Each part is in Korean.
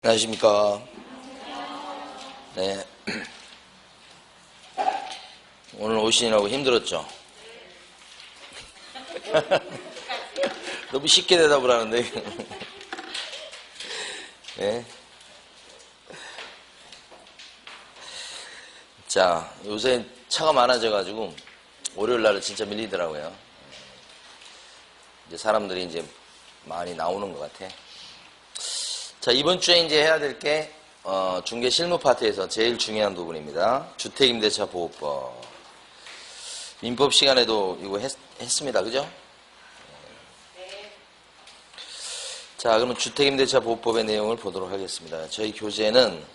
안녕하십니까. 네. 오늘 오시느라고 힘들었죠? 너무 쉽게 대답을 하는데. 네. 자, 요새 차가 많아져가지고 월요일 날은 진짜 밀리더라고요. 이제 사람들이 이제 많이 나오는 것 같아. 자, 이번 주에 이제 해야 될 게, 중개 실무 파트에서 제일 중요한 부분입니다. 주택임대차 보호법. 민법 시간에도 이거 했습니다. 그죠? 네. 자, 그러면 주택임대차 보호법의 내용을 보도록 하겠습니다. 저희 교재는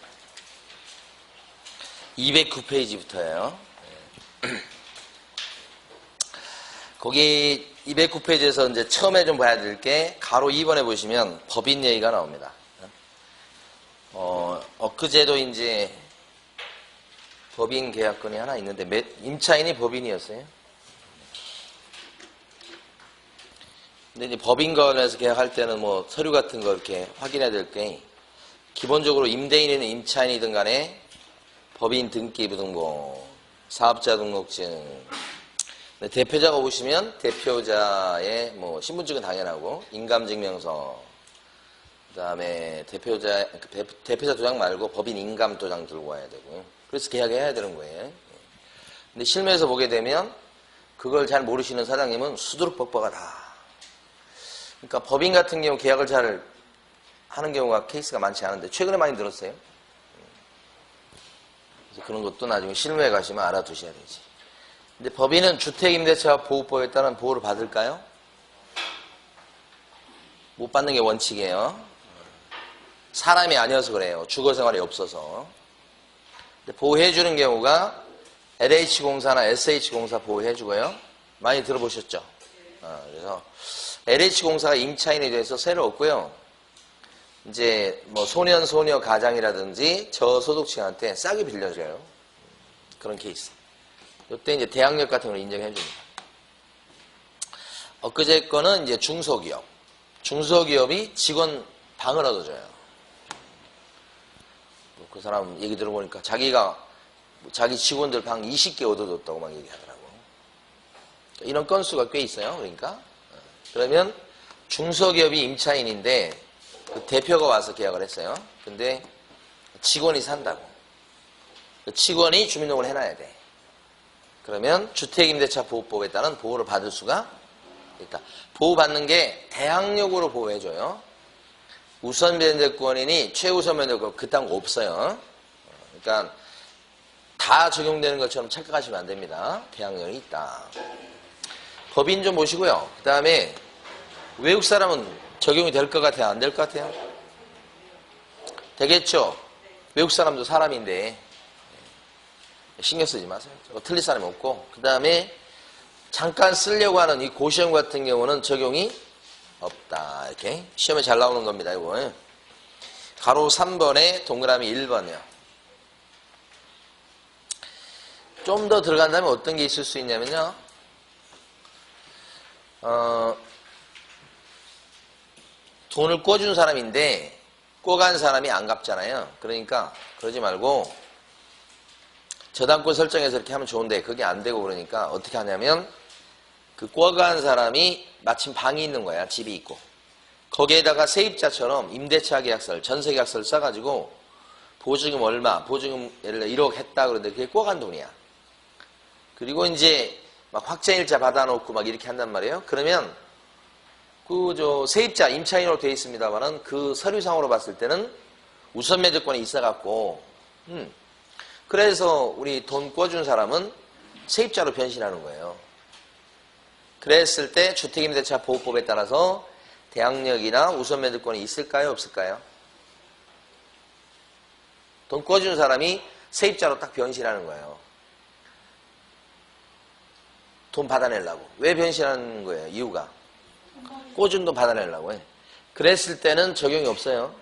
209페이지부터예요. 거기 209페이지에서 이제 처음에 좀 봐야 될 게, 가로 2번에 보시면 법인 얘기가 나옵니다. 엊그제도 이제 법인 계약건이 하나 있는데, 임차인이 법인이었어요. 근데 이제 법인건에서 계약할 때는 뭐 서류 같은 거 이렇게 확인해야 될 게, 기본적으로 임대인이든 임차인이든 간에 법인 등기부등본, 사업자 등록증, 대표자가 오시면 대표자의 뭐 신분증은 당연하고, 인감증명서, 그 다음에 대표자 도장 말고 법인 인감 도장 들고 와야 되고요. 그래서 계약해야 되는 거예요. 근데 실무에서 보게 되면 그걸 잘 모르시는 사장님은 수두룩 뻑뻑하다. 그러니까 법인 같은 경우 계약을 잘 하는 경우가 케이스가 많지 않은데 최근에 많이 늘었어요. 그래서 그런 것도 나중에 실무에 가시면 알아두셔야 되지. 근데 법인은 주택임대차 보호법에 따른 보호를 받을까요? 못 받는 게 원칙이에요. 사람이 아니어서 그래요. 주거생활이 없어서. 보호해주는 경우가 LH공사나 SH공사 보호해주고요. 많이 들어보셨죠? 그래서 LH공사가 임차인에 대해서 세를 얻고요. 이제 뭐 소년, 소녀 가장이라든지 저소득층한테 싸게 빌려줘요. 그런 케이스. 이때 이제 대항력 같은 걸 인정해줍니다. 엊그제 거는 이제 중소기업. 중소기업이 직원 방을 얻어줘요. 그 사람 얘기 들어보니까 자기 직원들 방 20개 얻어줬다고 막 얘기하더라고. 이런 건수가 꽤 있어요. 그러니까. 그러면 중소기업이 임차인인데 그 대표가 와서 계약을 했어요. 근데 직원이 산다고. 그 직원이 주민등록을 해놔야 돼. 그러면 주택임대차 보호법에 따른 보호를 받을 수가 있다. 보호받는 게 대항력으로 보호해줘요. 우선 면제권이니 최우선 면제권 그딴 거 없어요. 그러니까 다 적용되는 것처럼 착각하시면 안 됩니다. 대항력이 있다. 법인 좀 보시고요. 그 다음에 외국 사람은 적용이 될 것 같아요? 안 될 것 같아요? 되겠죠? 외국 사람도 사람인데 신경 쓰지 마세요. 틀릴 사람이 없고. 그 다음에 잠깐 쓰려고 하는 이 고시험 같은 경우는 적용이 없다. 이렇게 시험에 잘 나오는 겁니다. 이거 가로 3번에 동그라미 1번이요. 좀 더 들어간다면 어떤 게 있을 수 있냐면요. 돈을 꿔준 사람인데 꿔간 사람이 안 갚잖아요. 그러니까 그러지 말고 저당권 설정해서 이렇게 하면 좋은데 그게 안 되고 그러니까 어떻게 하냐면 그 꿔간 사람이 마침 방이 있는 거야. 집이 있고. 거기에다가 세입자처럼 임대차 계약서를, 전세 계약서를 써가지고 보증금 얼마, 보증금 예를 들어 1억 했다 그러는데 그게 꿔간 돈이야. 그리고 이제 막 확정일자 받아놓고 막 이렇게 한단 말이에요. 그러면 세입자, 임차인으로 되어 있습니다만은 그 서류상으로 봤을 때는 우선 매도권이 있어갖고, 그래서 우리 돈 꿔준 사람은 세입자로 변신하는 거예요. 그랬을 때 주택임대차 보호법에 따라서 대항력이나 우선 매도권이 있을까요? 없을까요? 돈 꿔준 사람이 세입자로 딱 변신하는 거예요. 돈 받아내려고. 왜 변신하는 거예요? 이유가. 꿔준 돈 받아내려고 해. 그랬을 때는 적용이 없어요.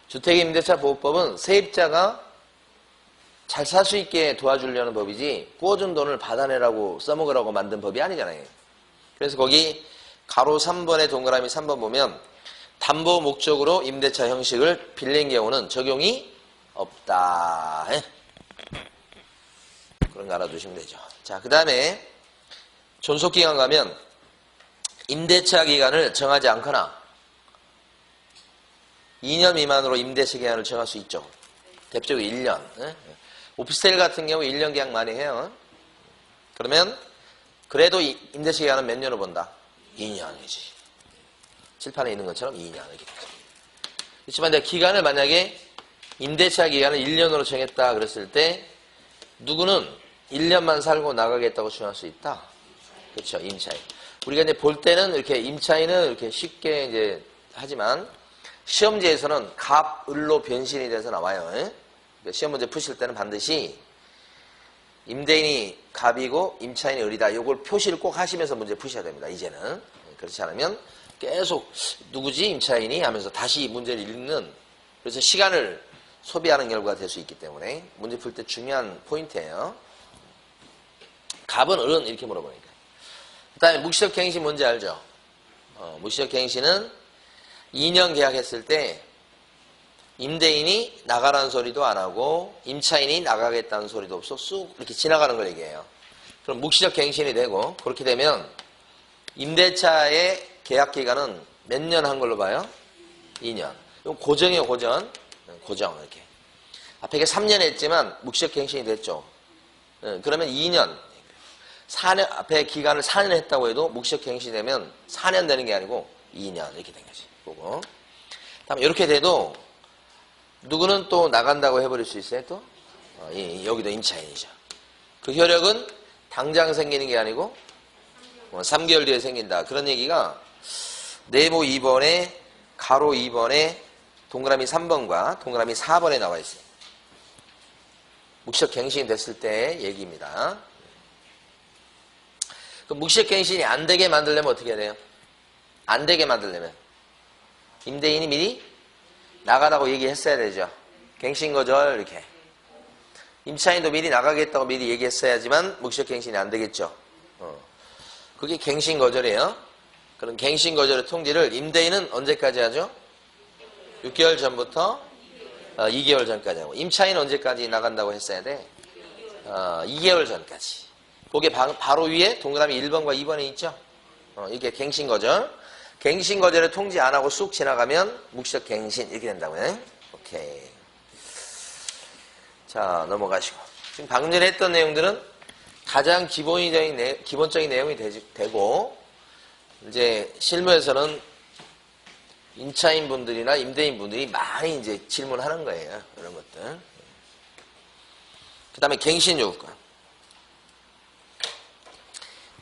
주택임대차 보호법은 세입자가 잘 살 수 있게 도와주려는 법이지 꿔준 돈을 받아내라고 써먹으라고 만든 법이 아니잖아요. 그래서 거기 가로 3번에 동그라미 3번 보면 담보 목적으로 임대차 형식을 빌린 경우는 적용이 없다. 그런 거 알아두시면 되죠. 자, 그 다음에 존속기간 가면 임대차 기간을 정하지 않거나 2년 미만으로 임대차 기간을 정할 수 있죠. 대표적으로 1년. 오피스텔 같은 경우 1년 계약 많이 해요. 그러면 그래도 임대차 기간은 몇 년을 본다? 2년이지. 칠판에 있는 것처럼 2년 이렇게 되죠. 그렇지만 내가 기간을 만약에 임대차 기간을 1년으로 정했다 그랬을 때 누구는 1년만 살고 나가겠다고 주장할 수 있다. 그렇죠. 임차인. 우리가 이제 볼 때는 이렇게 임차인은 이렇게 쉽게 이제 하지만 시험지에서는 갑, 을로 변신이 돼서 나와요. 그러니까 시험 문제 푸실 때는 반드시 임대인이 갑이고 임차인이 을이다. 이걸 표시를 꼭 하시면서 문제 푸셔야 됩니다. 이제는. 그렇지 않으면 계속 누구지 임차인이 하면서 다시 문제를 읽는, 그래서 시간을 소비하는 결과가 될 수 있기 때문에 문제 풀 때 중요한 포인트예요. 갑은 을은 이렇게 물어보니까. 그 다음에 묵시적 갱신 뭔지 알죠? 묵시적 갱신은 2년 계약했을 때 임대인이 나가라는 소리도 안 하고 임차인이 나가겠다는 소리도 없어 쑥 이렇게 지나가는 걸 얘기해요. 그럼 묵시적 갱신이 되고, 그렇게 되면 임대차의 계약 기간은 몇 년 한 걸로 봐요? 2년. 이건 고정이에요, 고정. 고정, 이렇게. 앞에 3년 했지만 묵시적 갱신이 됐죠. 그러면 2년. 4년, 앞에 기간을 4년 했다고 해도 묵시적 갱신이 되면 4년 되는 게 아니고 2년 이렇게 된 거지. 보고. 다음에 이렇게 돼도 누구는 또 나간다고 해버릴 수 있어요, 또? 여기도 임차인이죠. 그 효력은 당장 생기는 게 아니고 3개월 뒤에 생긴다. 그런 얘기가 네모 2번에 가로 2번에 동그라미 3번과 동그라미 4번에 나와 있어요. 묵시적 갱신이 됐을 때 얘기입니다. 그 묵시적 갱신이 안 되게 만들려면 어떻게 해야 돼요? 안 되게 만들려면 임대인이 미리 나가라고 얘기했어야 되죠. 갱신거절 이렇게. 임차인도 미리 나가겠다고 미리 얘기했어야지만 묵시적 갱신이 안 되겠죠. 그게 갱신거절이에요. 그럼 갱신거절의 통지를 임대인은 언제까지 하죠? 6개월 전부터 2개월 전까지 하고, 임차인은 언제까지 나간다고 했어야 돼? 2개월 전까지. 그게 바로 위에 동그라미 1번과 2번에 있죠? 이게 갱신거절. 갱신거절을 통지 안 하고 쑥 지나가면 묵시적 갱신 이렇게 된다고요. 오케이. 자, 넘어가시고. 지금 방금 전에 했던 내용들은 가장 기본적인 내용이 되고, 이제 실무에서는 임차인분들이나 임대인분들이 많이 이제 질문하는 거예요. 이런 것들. 그 다음에 갱신요구권.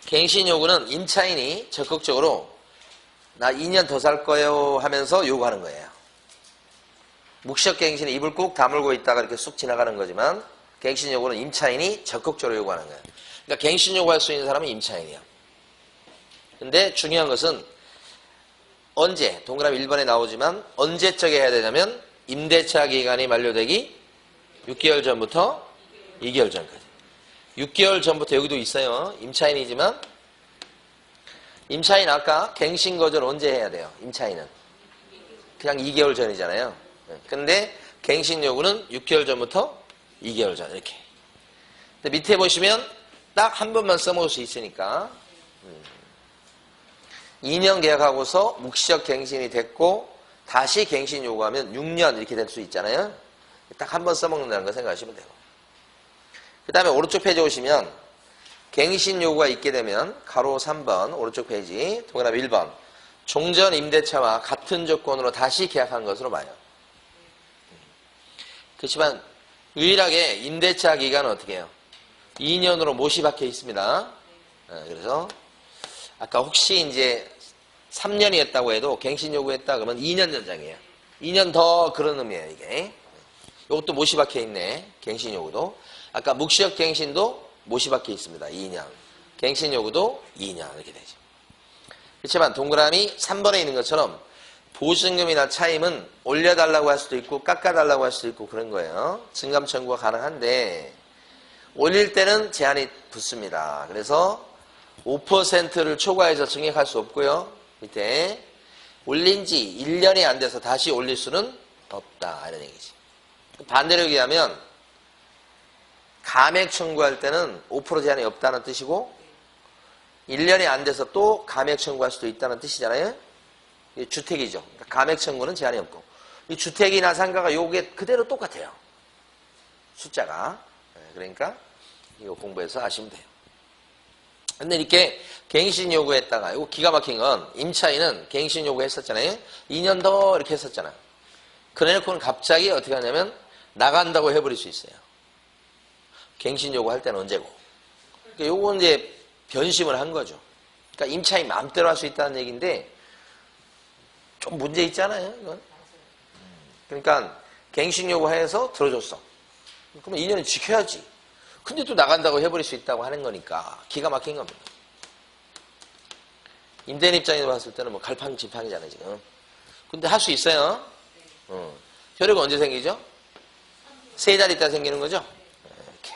갱신요구는 임차인이 적극적으로 나 2년 더 살 거예요 하면서 요구하는 거예요. 묵시적 갱신은 입을 꾹 다물고 있다가 이렇게 쑥 지나가는 거지만, 갱신 요구는 임차인이 적극적으로 요구하는 거예요. 그러니까 갱신 요구할 수 있는 사람은 임차인이에요. 근데 중요한 것은 언제, 동그라미 1번에 나오지만 언제적에 해야 되냐면 임대차 기간이 만료되기 6개월 전부터 2개월 전까지. 6개월 전부터 여기도 있어요. 임차인이지만 임차인 아까 갱신 거절 언제 해야 돼요? 임차인은 그냥 2개월 전이잖아요. 근데 갱신 요구는 6개월 전부터 2개월 전 이렇게. 근데 밑에 보시면 딱 한 번만 써먹을 수 있으니까 2년 계약하고서 묵시적 갱신이 됐고 다시 갱신 요구하면 6년 이렇게 될 수 있잖아요. 딱 한 번 써먹는다는 거 생각하시면 되고. 그 다음에 오른쪽 페이지 오시면 갱신 요구가 있게 되면 가로 3번 오른쪽 페이지 동그라미 1번 종전 임대차와 같은 조건으로 다시 계약한 것으로 봐요. 그렇지만 유일하게 임대차 기간은 어떻게 해요? 2년으로 못이 박혀 있습니다. 그래서 아까 혹시 이제 3년이었다고 해도 갱신 요구했다 그러면 2년 연장이에요. 2년 더 그런 의미예요, 이게. 이것도 못이 박혀 있네. 갱신 요구도. 아까 묵시적 갱신도 못이 박혀 있습니다. 2년. 갱신 요구도 2년 이렇게 되죠. 그렇지만 동그라미 3번에 있는 것처럼 보증금이나 차임은 올려달라고 할 수도 있고 깎아달라고 할 수도 있고 그런 거예요. 증감 청구가 가능한데 올릴 때는 제한이 붙습니다. 그래서 5%를 초과해서 증액할 수 없고요. 밑에 올린 지 1년이 안 돼서 다시 올릴 수는 없다. 이런 얘기지. 반대로 얘기하면 감액 청구할 때는 5% 제한이 없다는 뜻이고 1년이 안 돼서 또 감액 청구할 수도 있다는 뜻이잖아요. 이게 주택이죠. 그러니까 감액 청구는 제한이 없고 이 주택이나 상가가 요게 그대로 똑같아요. 숫자가. 그러니까 이거 공부해서 아시면 돼요. 근데 이렇게 갱신 요구했다가 이거 기가 막힌 건 임차인은 갱신 요구했었잖아요. 2년 더 이렇게 했었잖아요. 그래놓고는 갑자기 어떻게 하냐면 나간다고 해버릴 수 있어요. 갱신 요구할 때는 언제고. 그러니까 요거 이제 변심을 한 거죠. 그러니까 임차인 마음대로 할 수 있다는 얘기인데 좀 문제 있잖아요. 이건. 그러니까 갱신 요구해서 들어줬어. 그러면 2년은 지켜야지. 근데 또 나간다고 해버릴 수 있다고 하는 거니까 기가 막힌 겁니다. 임대인 입장에서 봤을 때는 뭐 갈팡질팡이잖아요 지금. 근데 할 수 있어요. 효력은 언제 생기죠? 3달 있다 생기는 거죠? 이렇게.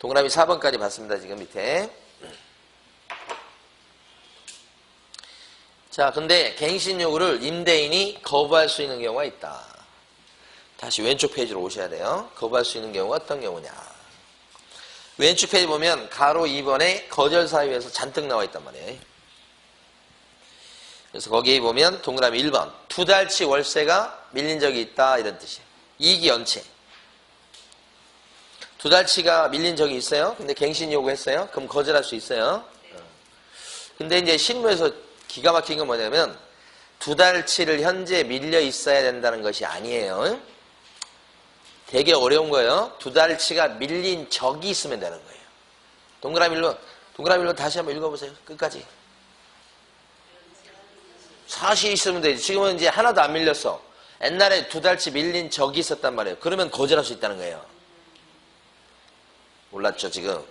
동그라미 4번까지 봤습니다 지금 밑에. 자, 근데 갱신 요구를 임대인이 거부할 수 있는 경우가 있다. 다시 왼쪽 페이지로 오셔야 돼요. 거부할 수 있는 경우가 어떤 경우냐. 왼쪽 페이지 보면 가로 2번에 거절 사유에서 잔뜩 나와 있단 말이에요. 그래서 거기에 보면 동그라미 1번 2달치 월세가 밀린 적이 있다 이런 뜻이에요. 이기 연체 2달치가 밀린 적이 있어요. 근데 갱신 요구했어요. 그럼 거절할 수 있어요. 근데 이제 실무에서 기가 막힌 건 뭐냐면 2달치를 현재 밀려 있어야 된다는 것이 아니에요. 되게 어려운 거예요. 2달치가 밀린 적이 있으면 되는 거예요. 동그라미 1번 다시 한번 읽어보세요. 끝까지. 사실이 있으면 되지. 지금은 이제 하나도 안 밀렸어. 옛날에 2달치 밀린 적이 있었단 말이에요. 그러면 거절할 수 있다는 거예요. 몰랐죠 지금?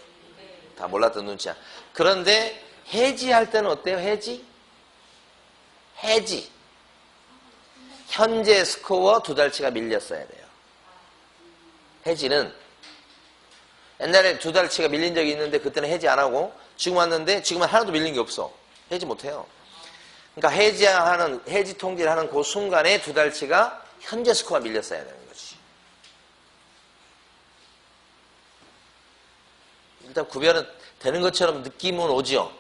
다 몰랐던 눈치야. 그런데 해지할 때는 어때요? 해지? 현재 스코어 2달치가 밀렸어야 돼요. 해지는 옛날에 2달치가 밀린 적이 있는데 그때는 해지 안 하고 지금 왔는데 지금은 하나도 밀린 게 없어. 해지 못해요. 그러니까 해지 통지를 하는 그 순간에 2달치가 현재 스코어가 밀렸어야 되는 거지. 일단 구별은 되는 것처럼 느낌은 오지요.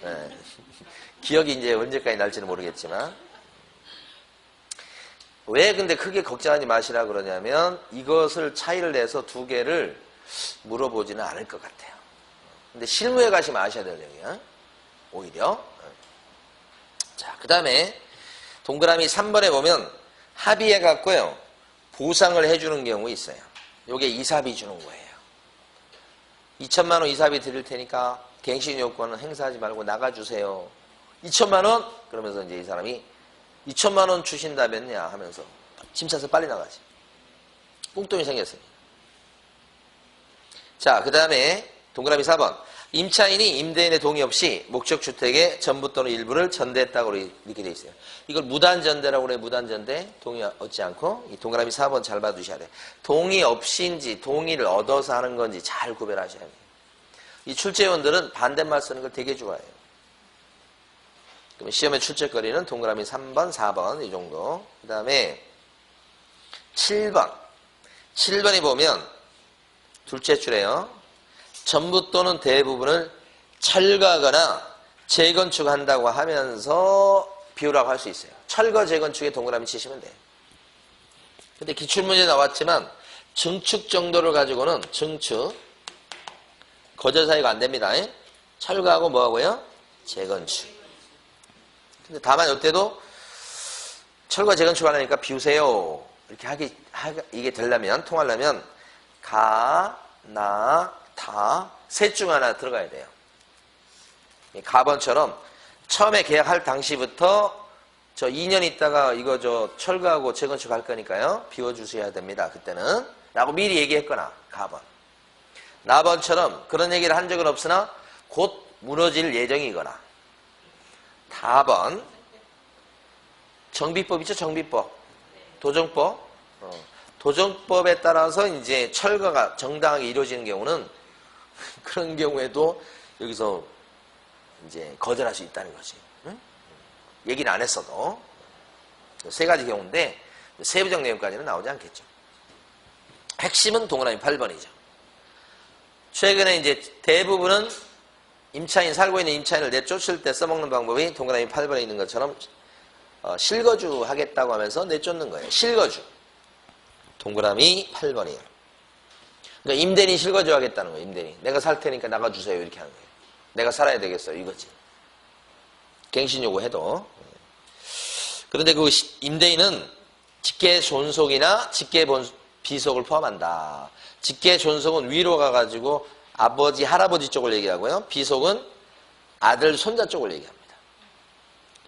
네. 기억이 이제 언제까지 날지는 모르겠지만. 왜 근데 크게 걱정하지 마시라 그러냐면 이것을 차이를 내서 두 개를 물어보지는 않을 것 같아요. 근데 실무에 가시면 아셔야 될 내용이야. 오히려. 자, 그 다음에 동그라미 3번에 보면 합의해 갖고요. 보상을 해주는 경우 있어요. 요게 이사비 주는 거예요. 2천만 원 이사비 드릴 테니까 갱신 요건은 행사하지 말고 나가주세요. 2천만 원? 그러면서 이제 이 사람이 2천만 원 주신다면야 하면서 짐 싸서 빨리 나가지. 꿍뚱이 생겼어요. 자, 그 다음에 동그라미 4번. 임차인이 임대인의 동의 없이 목적주택의 전부 또는 일부를 전대했다고 이렇게 돼 있어요. 이걸 무단전대라고 그래요. 무단전대. 동의 얻지 않고. 이 동그라미 4번 잘 봐두셔야 돼요. 동의 없이인지 동의를 얻어서 하는 건지 잘 구별하셔야 돼요. 이 출제위원들은 반대말 쓰는 걸 되게 좋아해요. 그럼 시험의 출제거리는 동그라미 3번, 4번 이 정도. 그 다음에 7번. 7번에 보면 둘째 줄에요. 전부 또는 대부분을 철거하거나 재건축한다고 하면서 비우라고 할 수 있어요. 철거 재건축에 동그라미 치시면 돼요. 근데 기출문제 나왔지만 증축 정도를 가지고는 증축 거절 사유가 안 됩니다. 철거하고 뭐하고요? 재건축. 근데 다만 이때도 철거 재건축 하려니까 비우세요. 이렇게 이게 되려면 통하려면 다 셋 중 하나 들어가야 돼요. 가번처럼 처음에 계약할 당시부터 저 2년 있다가 이거 저 철거하고 재건축 할 거니까요. 비워주셔야 됩니다. 그때는. 라고 미리 얘기했거나 가번. 나번처럼 그런 얘기를 한 적은 없으나 곧 무너질 예정이거나. 다번. 정비법 있죠? 정비법. 도정법. 도정법에 따라서 이제 철거가 정당하게 이루어지는 경우는 그런 경우에도 여기서 이제 거절할 수 있다는 거지. 응? 얘기는 안 했어도. 세 가지 경우인데 세부적 내용까지는 나오지 않겠죠. 핵심은 동그라미 8번이죠. 최근에 이제 대부분은 살고 있는 임차인을 내쫓을 때 써먹는 방법이 동그라미 8번에 있는 것처럼 실거주 하겠다고 하면서 내쫓는 거예요. 실거주. 동그라미 8번이에요. 그러니까 임대인이 실거주 하겠다는 거예요. 임대인이. 내가 살 테니까 나가주세요. 이렇게 하는 거예요. 내가 살아야 되겠어요. 이거지. 갱신 요구해도. 그런데 그 임대인은 직계 존속이나 직계 비속을 포함한다. 직계 존속은 위로 가가지고 아버지, 할아버지 쪽을 얘기하고요. 비속은 아들, 손자 쪽을 얘기합니다.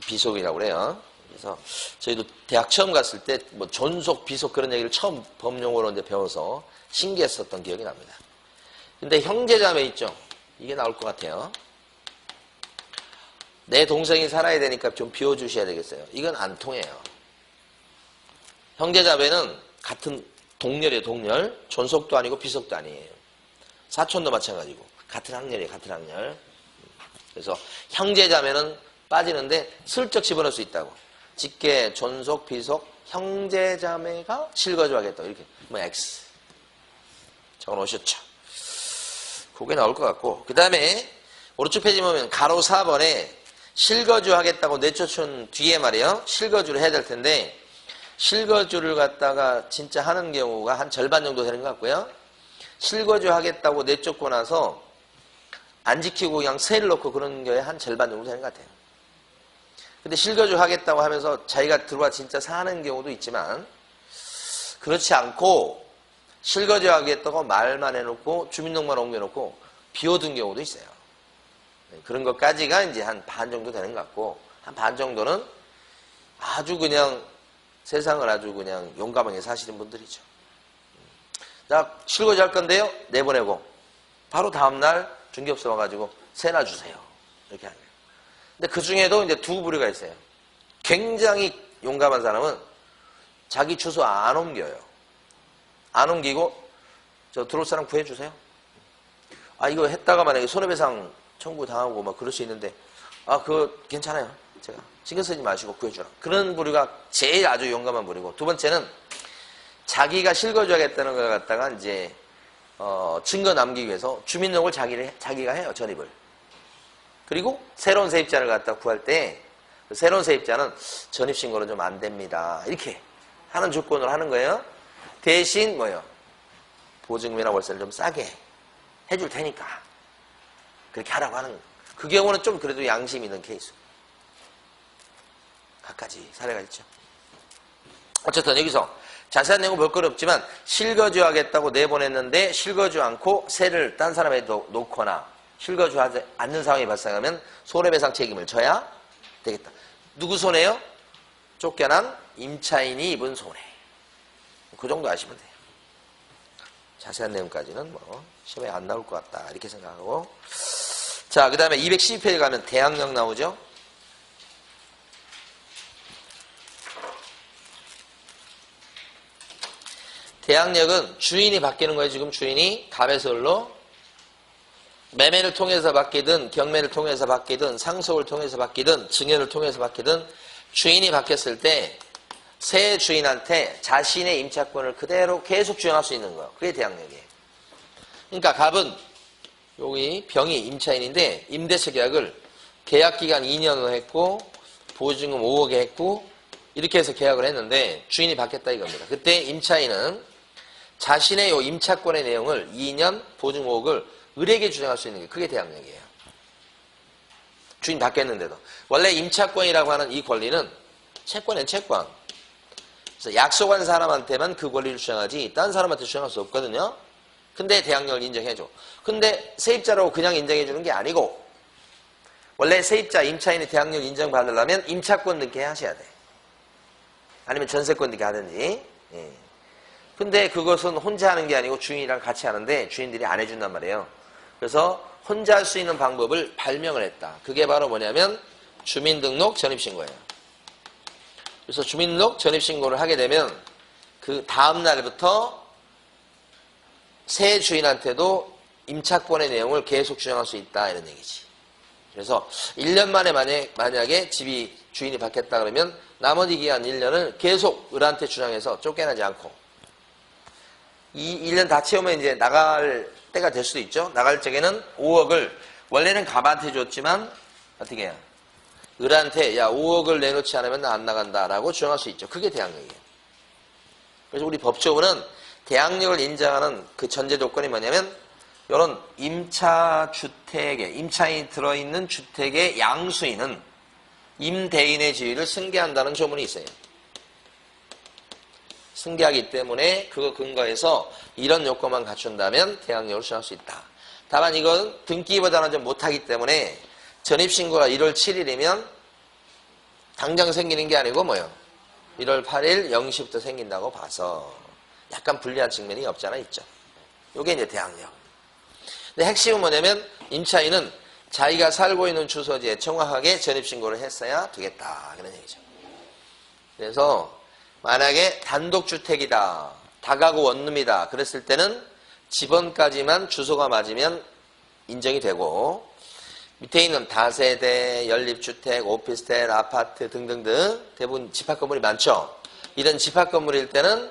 비속이라고 그래요. 그래서 저희도 대학 처음 갔을 때 뭐 존속, 비속 그런 얘기를 처음 법용어로 이제 배워서 신기했었던 기억이 납니다. 근데 형제자매 있죠? 이게 나올 것 같아요. 내 동생이 살아야 되니까 좀 비워주셔야 되겠어요. 이건 안 통해요. 형제자매는 같은 동렬이에요, 동렬. 존속도 아니고 비속도 아니에요. 사촌도 마찬가지고. 같은 학렬이에요, 같은 학렬. 그래서 형제자매는 빠지는데 슬쩍 집어넣을 수 있다고. 직계, 존속, 비속, 형제자매가 실거주하겠다. 이렇게. 뭐 X. 적어 놓으셨죠. 그게 나올 것 같고. 그 다음에 오른쪽 페이지 보면 가로 4번에 실거주하겠다고 내쫓은 뒤에 말이에요. 실거주를 해야 될 텐데 실거주를 갖다가 진짜 하는 경우가 한 절반 정도 되는 것 같고요. 실거주 하겠다고 내쫓고 나서 안 지키고 그냥 세를 넣고 그런 게 한 절반 정도 되는 것 같아요. 근데 실거주 하겠다고 하면서 자기가 들어와 진짜 사는 경우도 있지만 그렇지 않고 실거주 하겠다고 말만 해놓고 주민등록만 옮겨놓고 비워둔 경우도 있어요. 그런 것까지가 이제 한 반 정도 되는 것 같고 한 반 정도는 아주 그냥 세상을 아주 그냥 용감하게 사시는 분들이죠. 나 실거주 할 건데요. 내보내고 바로 다음날 중개업소 와가지고 세나 주세요. 이렇게 하는 거예요. 근데 그 중에도 이제 두 부류가 있어요. 굉장히 용감한 사람은 자기 주소 안 옮겨요. 안 옮기고 저 들어올 사람 구해주세요. 아 이거 했다가 만약에 손해배상 청구 당하고 막 그럴 수 있는데 그거 괜찮아요. 제가 신경 쓰지 마시고 구해주라. 그런 부류가 제일 아주 용감한 부류고 두 번째는 자기가 실거주하겠다는 걸 갖다가 이제 증거 남기기 위해서 주민등록을 자기가 해요. 전입을. 그리고 새로운 세입자를 갖다 구할 때 그 새로운 세입자는 전입신고는 좀 안 됩니다. 이렇게 하는 조건으로 하는 거예요. 대신 뭐예요? 보증금이나 월세를 좀 싸게 해줄 테니까 그렇게 하라고 하는 거예요. 그 경우는 좀 그래도 양심 있는 케이스. 갖가지 사례가 있죠. 어쨌든 여기서 자세한 내용은 볼 건 없지만 실거주하겠다고 내보냈는데 실거주 않고 세를 딴 사람에 놓거나 실거주하지 않는 상황이 발생하면 손해배상 책임을 져야 되겠다. 누구 손해요? 쫓겨난 임차인이 입은 손해. 그 정도 아시면 돼요. 자세한 내용까지는 뭐 시험에 안 나올 것 같다 이렇게 생각하고 자 그 다음에 212페이지 가면 대항력 나오죠. 대항력은 주인이 바뀌는 거예요. 지금 주인이 가매설로 매매를 통해서 바뀌든 경매를 통해서 바뀌든 상속을 통해서 바뀌든 증여를 통해서 바뀌든 주인이 바뀌었을 때 새 주인한테 자신의 임차권을 그대로 계속 주행할 수 있는 거예요. 그게 대항력이에요. 그러니까 갑은 여기 병이 임차인인데 임대차 계약을 계약기간 2년을 했고 보증금 5억에 했고 이렇게 해서 계약을 했는데 주인이 바뀌었다 이겁니다. 그때 임차인은 자신의 요 임차권의 내용을 2년 보증 5억을 을에게 주장할 수 있는 게 그게 대항력이에요. 주인 바뀌었는데도. 원래 임차권이라고 하는 이 권리는 채권은 채권. 그래서 약속한 사람한테만 그 권리를 주장하지 딴 사람한테 주장할 수 없거든요. 근데 대항력을 인정해줘. 근데 세입자라고 그냥 인정해주는 게 아니고 원래 세입자 임차인의 대항력 인정받으려면 임차권 등기 하셔야 돼. 아니면 전세권 등기 하든지. 예. 근데 그것은 혼자 하는 게 아니고 주인이랑 같이 하는데 주인들이 안 해준단 말이에요. 그래서 혼자 할 수 있는 방법을 발명을 했다. 그게 바로 뭐냐면 주민등록 전입신고예요. 그래서 주민등록 전입신고를 하게 되면 그 다음 날부터 새 주인한테도 임차권의 내용을 계속 주장할 수 있다 이런 얘기지. 그래서 1년 만에 만약에 집이 주인이 바뀌었다 그러면 나머지 기간 1년을 계속 을한테 주장해서 쫓겨나지 않고 이 1년 다 채우면 이제 나갈 때가 될 수도 있죠. 나갈 적에는 5억을 원래는 갑한테 줬지만 어떻게 해요? 을한테 야 5억을 내놓지 않으면 나 안 나간다라고 주장할 수 있죠. 그게 대항력이에요. 그래서 우리 법조문은 대항력을 인정하는 그 전제 조건이 뭐냐면 이런 임차주택에 임차인이 들어있는 주택의 양수인은 임대인의 지위를 승계한다는 조문이 있어요. 승계하기 때문에 그거 근거해서 이런 요건만 갖춘다면 대항력을 주장할 수 있다. 다만 이건 등기보다는 좀 못하기 때문에 전입신고가 1월 7일이면 당장 생기는 게 아니고 뭐요? 1월 8일 0시부터 생긴다고 봐서 약간 불리한 측면이 없지 않아 있죠. 이게 이제 대항력. 근데 핵심은 뭐냐면 임차인은 자기가 살고 있는 주소지에 정확하게 전입신고를 했어야 되겠다. 그런 얘기죠. 그래서 만약에 단독주택이다. 다가구 원룸이다. 그랬을 때는 집원까지만 주소가 맞으면 인정이 되고 밑에 있는 다세대, 연립주택, 오피스텔, 아파트 등등등 대부분 집합건물이 많죠. 이런 집합건물일 때는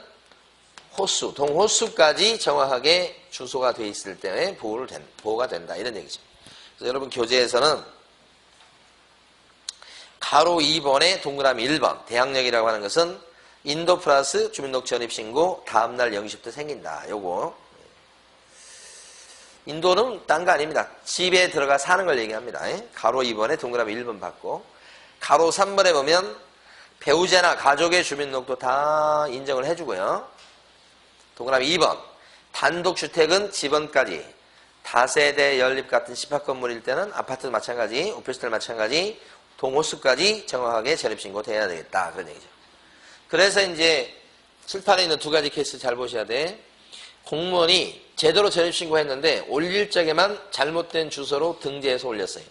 호수, 동호수까지 정확하게 주소가 돼 있을 때 보호가 된다. 이런 얘기죠. 그래서 여러분 교재에서는 가로 2번에 동그라미 1번 대항력이라고 하는 것은 인도 플러스 주민등록 전입신고 다음날 0시부터 생긴다. 요거 인도는 딴 거 아닙니다. 집에 들어가 사는 걸 얘기합니다. 가로 2번에 동그라미 1번 받고 가로 3번에 보면 배우자나 가족의 주민등록도 다 인정을 해주고요. 동그라미 2번 단독주택은 집원까지 다세대 연립 같은 집합건물일 때는 아파트도 마찬가지 오피스텔 마찬가지 동호수까지 정확하게 전입신고 돼야 되겠다. 그런 얘기죠. 그래서 이제 칠판에 있는 두 가지 케이스 잘 보셔야 돼. 공무원이 제대로 전입신고했는데 올릴 적에만 잘못된 주소로 등재해서 올렸어요.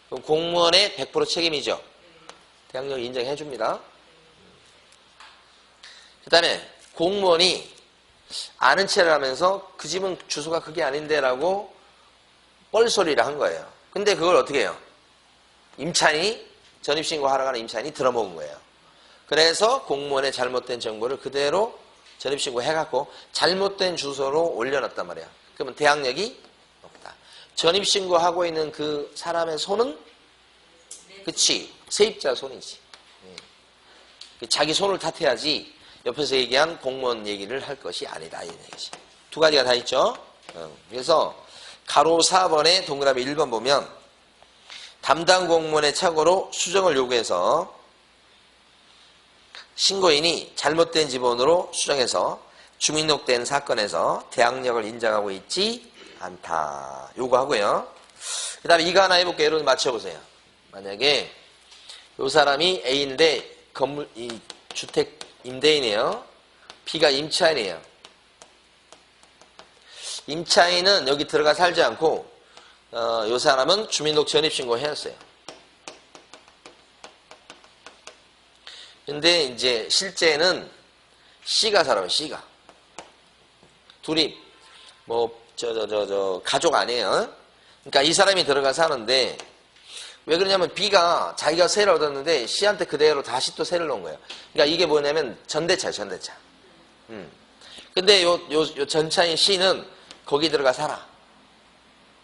그럼 공무원의 100% 책임이죠. 대항력 인정해 줍니다. 그 다음에 공무원이 아는 체를 하면서 그 집은 주소가 그게 아닌데 라고 뻘소리를 한 거예요. 근데 그걸 어떻게 해요? 임차인이 전입신고하러 가는 임차인이 들어먹은 거예요. 그래서 공무원의 잘못된 정보를 그대로 전입신고 해갖고 잘못된 주소로 올려놨단 말이야. 그러면 대항력이 없다. 전입신고하고 있는 그 사람의 손은 그치 세입자 손이지. 자기 손을 탓해야지 옆에서 얘기한 공무원 얘기를 할 것이 아니다. 이런 얘기지. 두 가지가 다 있죠. 그래서 가로 4번에 동그라미 1번 보면 담당 공무원의 착오로 수정을 요구해서 신고인이 잘못된 지번으로 수정해서 주민등록된 사건에서 대항력을 인정하고 있지 않다. 요구하고요. 그 다음에 이거 하나 해볼게요. 여러분 맞춰보세요. 만약에 요 사람이 A인데 이 주택 임대인이에요. B가 임차인이에요. 임차인은 여기 들어가 살지 않고 요 사람은 주민등록 전입신고 해놨어요. 근데 이제 실제는 C가 살아요. C가 둘이 뭐 가족 아니에요. 그러니까 이 사람이 들어가 사는데 왜 그러냐면 B가 자기가 세를 얻었는데 C한테 그대로 다시 또 세를 넣은 거예요. 그러니까 이게 뭐냐면 전대차예요. 전대차. 근데 요 전차인 C는 거기 들어가 살아.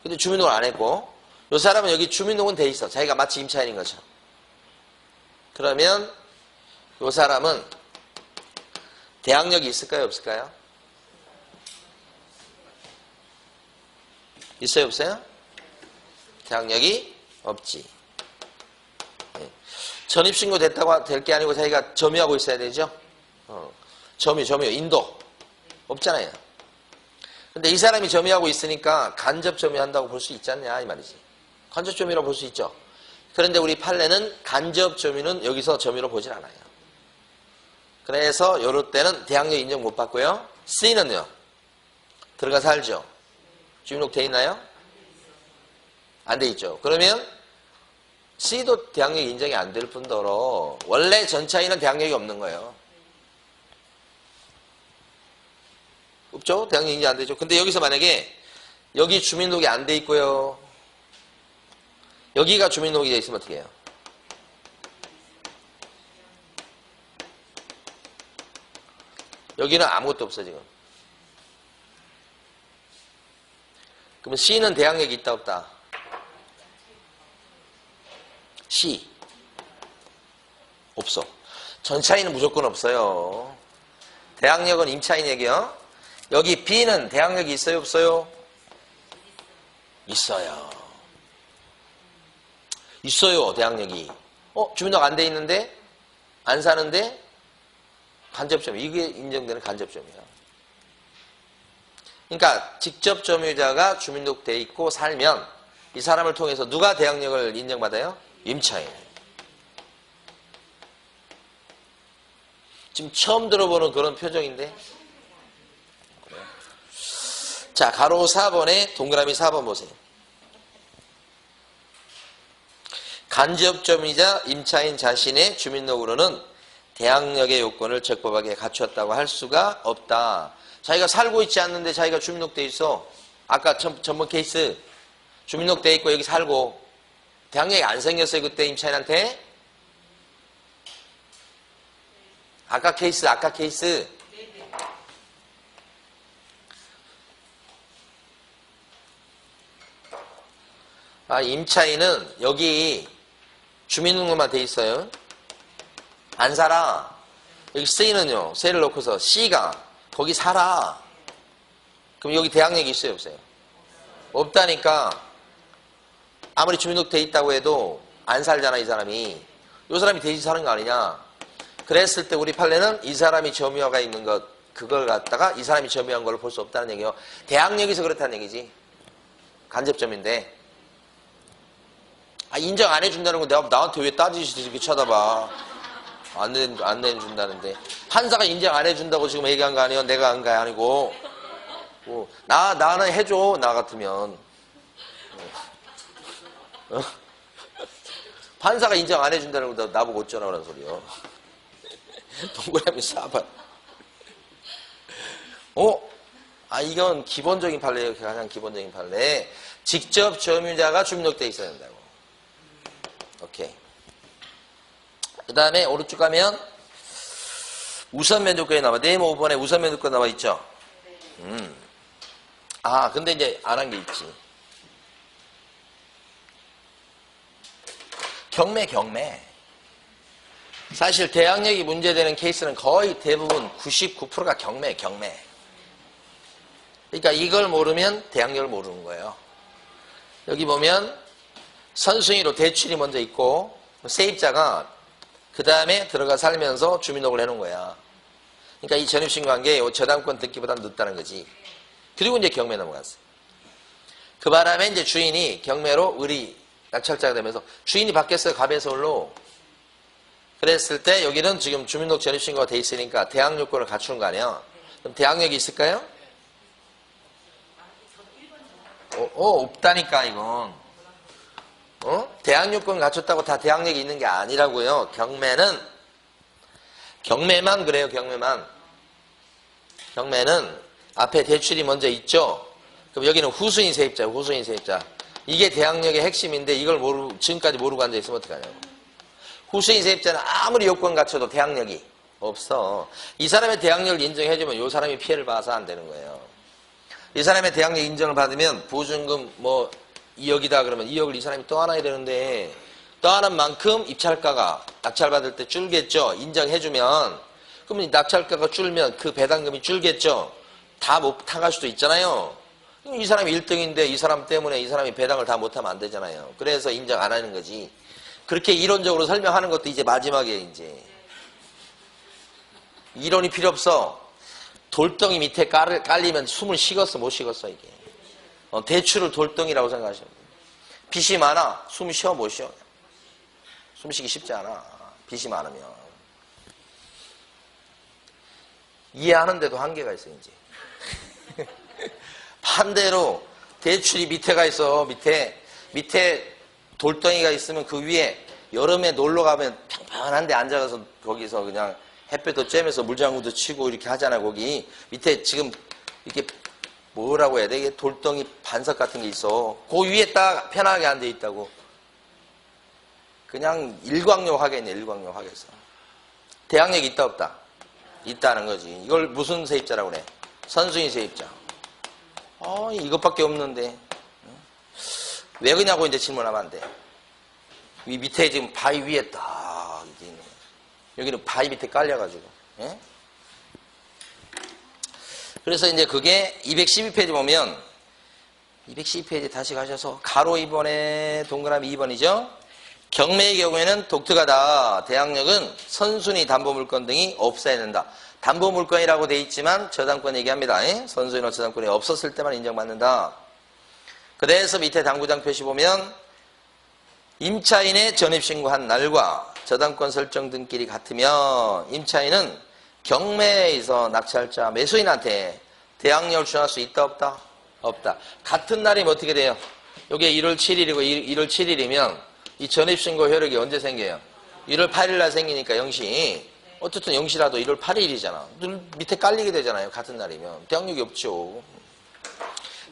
근데 주민등록을 안 했고 요 사람은 여기 주민등록은 돼 있어. 자기가 마치 임차인인 것처럼. 그러면 요 사람은 대항력이 있을까요? 없을까요? 있어요? 없어요? 대항력이 없지. 전입신고 됐다고 될 게 아니고 자기가 점유하고 있어야 되죠? 점유, 인도. 없잖아요. 근데 이 사람이 점유하고 있으니까 간접 점유한다고 볼 수 있지 않냐, 이 말이지. 간접 점유라고 볼 수 있죠. 그런데 우리 판례는 간접 점유는 여기서 점유로 보질 않아요. 그래서 요럴 때는 대항력 인정 못 받고요. C는요. 들어가 살죠. 주민등록 돼 있나요? 안 돼 있죠. 그러면 C도 대항력 인정이 안 될 뿐더러 원래 전차인은 대항력이 없는 거예요. 없죠? 대항력 인정 안 되죠. 근데 여기서 만약에 여기 주민등록이 안 돼 있고요. 여기가 주민등록이 되어 있으면 어떻게 해요? 여기는 아무것도 없어 지금. 그러면 C는 대항력이 있다 없다? C 없어. 전차인은 무조건 없어요. 대항력은 임차인에게요. 여기 B는 대항력이 있어요 없어요? 있어요. 있어요 대항력이. 주민등록 안 돼 있는데? 안 사는데? 간접점. 이게 인정되는 간접점이에요. 그러니까 직접 점유자가 주민등록 돼 있고 살면 이 사람을 통해서 누가 대항력을 인정받아요? 임차인. 지금 처음 들어보는 그런 표정인데. 자, 가로 4번에 동그라미 4번 보세요. 간접점이자 임차인 자신의 주민등록으로는 대항력의 요건을 적법하게 갖췄다고 할 수가 없다. 자기가 살고 있지 않는데 자기가 주민등록 돼 있어. 아까 전번 케이스 주민등록 돼 있고 여기 살고 대항력이 안 생겼어요 그때 임차인한테. 아까 케이스 임차인은 여기 주민등록만 돼 있어요. 안 살아. 여기 C는요. C를 놓고서 C가 거기 살아. 그럼 여기 대항력이 있어요 없어요? 없다니까. 아무리 주민등록 돼 있다고 해도 안 살잖아 이 사람이. 이 사람이 대신 사는 거 아니냐. 그랬을 때 우리 판례는 이 사람이 점유화가 있는 것 그걸 갖다가 이 사람이 점유한 걸로 볼 수 없다는 얘기예요. 대항력에서 그렇다는 얘기지. 간접점인데. 인정 안 해준다는 거 내가 나한테 왜 따지시 이렇게 쳐다봐. 안 내준다는데. 판사가 인정 안 해준다고 지금 얘기한 거 아니에요? 내가 한 거 아니고. 나는 해줘. 나 같으면. 판사가 인정 안 해준다는 거 나보고 어쩌라는 소리요. 동그라미 4번. 이건 기본적인 판례예요. 가장 기본적인 판례. 직접 점유자가 주민등록돼 있어야 된다고. 오케이. 그 다음에 오른쪽 가면 우선 면도권이 나와. 네임 5번에 우선 면도권 나와 있죠? 근데 이제 안 한 게 있지. 경매. 사실 대항력이 문제되는 케이스는 거의 대부분 99%가 경매. 그러니까 이걸 모르면 대항력을 모르는 거예요. 여기 보면 선순위로 대출이 먼저 있고 세입자가 그 다음에 들어가 살면서 주민등록을 해놓은 거야. 그러니까 이 전입신고한게 저당권 듣기보다는 늦다는 거지. 그리고 이제 경매 넘어갔어. 그 바람에 이제 주인이 경매로 의리 낙찰자가 되면서 주인이 바뀌었어요. 갑에서울로. 그랬을 때 여기는 지금 주민등록 전입신고가 돼 있으니까 대항력권을 갖추는 거 아니야. 그럼 대항력이 있을까요? 없다니까 이건. 대항력권 갖췄다고 다 대항력이 있는 게 아니라고요. 경매만 그래요. 경매는 앞에 대출이 먼저 있죠. 그럼 여기는 후순위 세입자. 이게 대항력의 핵심인데 이걸 지금까지 모르고 앉아있으면 어떡하냐고. 후순위 세입자는 아무리 요건 갖춰도 대항력이 없어. 이 사람의 대항력을 인정해주면 이 사람이 피해를 봐서 안 되는 거예요. 이 사람의 대항력 인정을 받으면 보증금 2억이다 그러면 2억을 이 사람이 떠안아야 되는데 떠안은 만큼 입찰가가 낙찰받을 때 줄겠죠. 인정해주면. 그러면 낙찰가가 줄면 그 배당금이 줄겠죠. 다 못 타갈 수도 있잖아요. 이 사람이 1등인데 이 사람 때문에 이 사람이 배당을 다 못하면 안 되잖아요. 그래서 인정 안 하는 거지. 그렇게 이론적으로 설명하는 것도 이제 마지막에 이제. 이론이 필요 없어. 돌덩이 밑에 깔리면 숨을 식었어 못 식었어 이게. 대출을 돌덩이라고 생각하시면 돼요. 빚이 많아. 숨 쉬어 못 쉬어. 숨 쉬기 쉽지 않아. 빚이 많으면. 이해하는데도 한계가 있어 이제. 반대로 대출이 밑에가 있어. 밑에 돌덩이가 있으면 그 위에 여름에 놀러 가면 평평한 데 앉아서 거기서 그냥 햇볕도 쬐면서 물장구도 치고 이렇게 하잖아. 거기 밑에 지금 이렇게 뭐라고 해야 돼? 이게 돌덩이 반석 같은 게 있어. 그 위에 딱 편하게 앉아 있다고. 그냥 일광욕 하겠네, 일광욕 하겠어. 대항력이 있다, 없다? 있다는 거지. 이걸 무슨 세입자라고 그래? 선순위 세입자. 이것밖에 없는데. 왜 그냐고 이제 질문하면 안 돼. 이 밑에 지금 바위 위에 딱, 여기는 바위 밑에 깔려가지고. 예? 그래서 이제 그게 212페이지 보면, 212페이지 다시 가셔서, 가로 2번에 동그라미 2번이죠? 경매의 경우에는 독특하다. 대항력은 선순위 담보물건 등이 없어야 된다. 담보물건이라고 돼 있지만 저당권 얘기합니다. 선순위나 저당권이 없었을 때만 인정받는다. 그래서 밑에 당구장 표시 보면 임차인의 전입신고한 날과 저당권 설정 등길이 같으면 임차인은 경매에서 낙찰자 매수인한테 대항력을 주장할 수 있다, 없다? 없다. 같은 날이면 어떻게 돼요? 이게 1월 7일이고 1월 7일이면 이 전입신고 효력이 언제 생겨요? 1월 8일 날 생기니까 0시. 어쨌든 0시라도 1월 8일이잖아. 밑에 깔리게 되잖아요. 같은 날이면. 대항력이 없죠.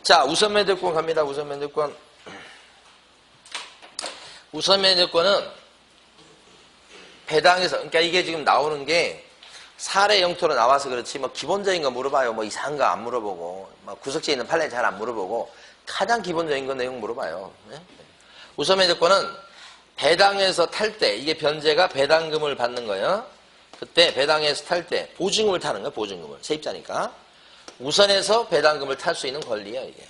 자, 우선매도권 갑니다. 우선매도권. 우선매도권은 배당에서, 그러니까 이게 지금 나오는 게 사례 영토로 나와서 그렇지, 뭐 기본적인 거 물어봐요. 뭐 이상한 거 안 물어보고, 뭐 구석지에 있는 판례 잘 안 물어보고, 가장 기본적인 거 내용 물어봐요. 네? 우선매도권은 배당에서 탈 때, 이게 변제가 배당금을 받는 거예요. 그때 배당에서 탈 때 보증금을 타는 거예요. 보증금을. 세입자니까. 우선에서 배당금을 탈 수 있는 권리예요. 이게.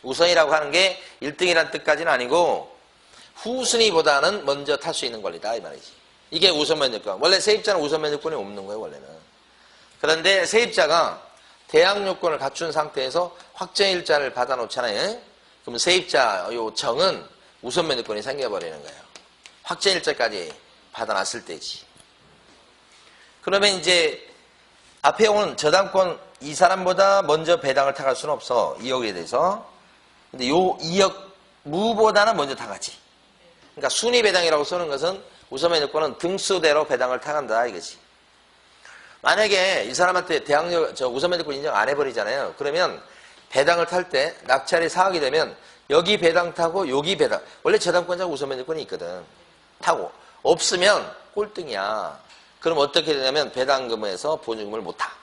우선이라고 하는 게 1등이라는 뜻까지는 아니고 후순위보다는 먼저 탈 수 있는 권리다 이 말이지. 이게 우선면제권. 원래 세입자는 우선면제권이 없는 거예요. 원래는. 그런데 세입자가 대항요건을 갖춘 상태에서 확정일자를 받아놓잖아요. 그럼 세입자 요 정은 우선면제권이 생겨버리는 거예요. 확정일자까지 받아놨을 때지. 그러면 이제 앞에 오는 저당권 이 사람보다 먼저 배당을 타갈 수는 없어. 2억에 대해서. 근데 요 2억 무보다는 먼저 타가지. 그러니까 순위 배당이라고 쓰는 것은 우선면제권은 등수대로 배당을 타간다 이거지. 만약에 이 사람한테 우선면제권 인정 안 해버리잖아요. 그러면 배당을 탈 때 낙찰이 4억이 되면 여기 배당 타고 여기 배당. 원래 저당권자가 우선면제권이 있거든. 타고. 없으면 꼴등이야. 그럼 어떻게 되냐면 배당금에서 보증금을 못 타.